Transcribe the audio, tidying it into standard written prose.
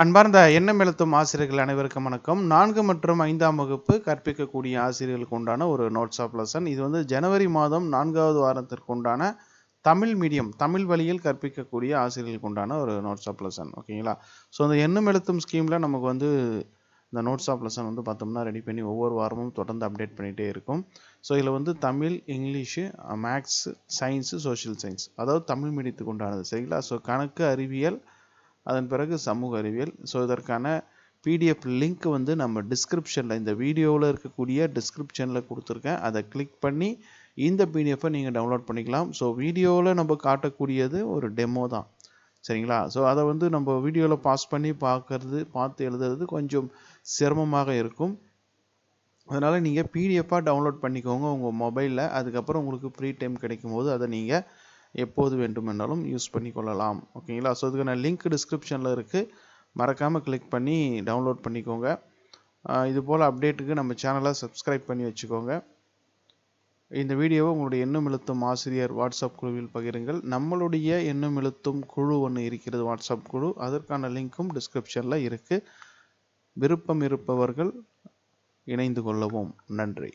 அன்பார்ந்த எண்ணம் எழுத்தும் ஆசிரியர்கள் அனைவருக்கும் வணக்கம். 4 மற்றும் 5ஆம் வகுப்பு கற்பிக்கக்கூடிய ஆசிரியர்களுக்கு உண்டான ஒரு நோட்ஸ் ஆஃப் லெசன். இது வந்து ஜனவரி மாதம் 4வது வாரத்திற்கு உண்டான தமிழ் மீடியம், தமிழ் வழியில் கற்பிக்கக்கூடிய ஆசிரியர்களுக்கு உண்டான ஒரு நோட்ஸ் ஆஃப் லெசன். ஓகேங்களா? ஸோ இந்த எண்ணம் எழுத்தும் ஸ்கீமில் நமக்கு வந்து இந்த நோட்ஸ் ஆஃப் லெசன் வந்து பார்த்தோம்னா ரெடி பண்ணி ஒவ்வொரு வாரமும் தொடர்ந்து அப்டேட் பண்ணிகிட்டே இருக்கும். ஸோ இதில் வந்து Tamil, English, maths, science, social science, அதாவது தமிழ் மீடியத்துக்கு உண்டானது. சரிங்களா? ஸோ கணக்கு, அறிவியல், அதன் பிறகு சமூக அறிவியல். ஸோ இதற்கான பிடிஎஃப் லிங்க் வந்து நம்ம டிஸ்கிரிப்ஷனில், இந்த வீடியோவில் இருக்கக்கூடிய டிஸ்கிரிப்ஷனில் கொடுத்துருக்கேன். அதை கிளிக் பண்ணி இந்த பிடிஎஃப்பை நீங்கள் டவுன்லோட் பண்ணிக்கலாம். ஸோ வீடியோவில் நம்ம காட்டக்கூடியது ஒரு டெமோ தான். சரிங்களா? ஸோ அதை வந்து நம்ம வீடியோவில் பாஸ் பண்ணி பார்த்து எழுதுறது கொஞ்சம் சிரமமாக இருக்கும். அதனால் நீங்கள் பிடிஎஃபாக டவுன்லோட் பண்ணிக்கோங்க உங்கள் மொபைலில். அதுக்கப்புறம் உங்களுக்கு ஃப்ரீ டைம் கிடைக்கும் போது அதை நீங்கள் எப்போது வேண்டுமென்றாலும் யூஸ் பண்ணி கொள்ளலாம். ஓகேங்களா? ஸோ இதுக்கான லிங்க் டிஸ்கிரிப்ஷனில் இருக்குது. மறக்காமல் கிளிக் பண்ணி டவுன்லோட் பண்ணிக்கோங்க. இது போல் அப்டேட்டுக்கு நம்ம சேனலை சப்ஸ்கிரைப் பண்ணி வச்சுக்கோங்க. இந்த வீடியோவை உங்களுடைய எண்ணும் எழுத்தும் ஆசிரியர் வாட்ஸ்அப் குழுவில் பகிருங்கள். நம்மளுடைய எண்ணும் எழுத்தும் குழு ஒன்று இருக்கிறது, வாட்ஸ்அப் குழு. அதற்கான லிங்க்கும் டிஸ்கிரிப்ஷனில் இருக்குது. விருப்பம் இருப்பவர்கள் இணைந்து கொள்ளவும். நன்றி.